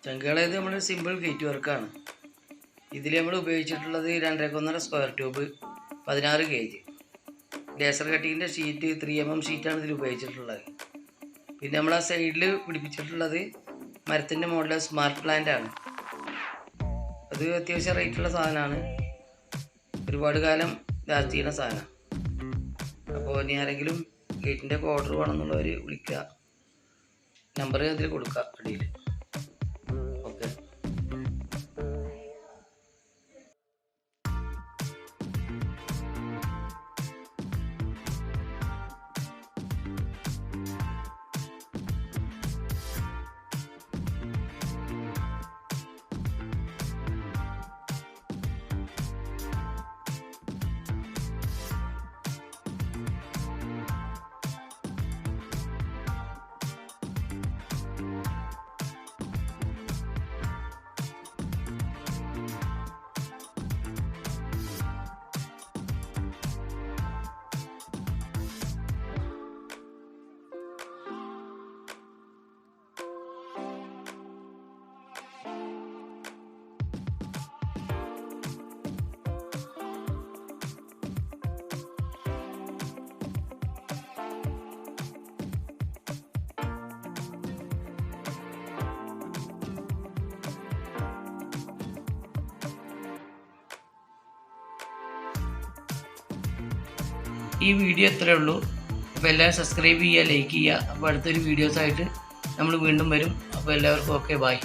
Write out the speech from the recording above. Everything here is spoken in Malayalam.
ചങ്കുകളായത് നമ്മൾ സിമ്പിൾ ഗേറ്റ് വർക്കാണ്. ഇതിൽ നമ്മൾ ഉപയോഗിച്ചിട്ടുള്ളത് 2.5 സ്ക്വയർ ട്യൂബ് 16 ഗേജ് ലേസർ കട്ടിങ്ങിൻ്റെ ഷീറ്റ് 3mm ഷീറ്റാണ് ഇതിൽ ഉപയോഗിച്ചിട്ടുള്ളത്. പിന്നെ നമ്മൾ ആ സൈഡിൽ പിടിപ്പിച്ചിട്ടുള്ളത് മരത്തിൻ്റെ മുകളിൽ സ്മാർട്ട് പ്ലാന്റ് ആണ്. അത് അത്യാവശ്യം റേറ്റുള്ള സാധനമാണ്, ഒരുപാട് കാലം ലാസ്റ്റ് ചെയ്യുന്ന സാധനം. അപ്പോൾ ഇനി ആരെങ്കിലും ഗേറ്റിൻ്റെ ഓർഡർ വേണമെന്നുള്ളവർ വിളിക്കുക, നമ്പർ അതിൽ കൊടുക്കുക അടിയിൽ. ഓക്കെ. ഈ വീഡിയോ ഇത്രയേ ഉള്ളൂ. അപ്പോൾ എല്ലാവരും സബ്സ്ക്രൈബ് ചെയ്യുക, ലൈക്ക് ചെയ്യുക. അപ്പോൾ അടുത്തൊരു വീഡിയോസായിട്ട് നമ്മൾ വീണ്ടും വരും. അപ്പോൾ എല്ലാവർക്കും ഓക്കെ, ബൈ.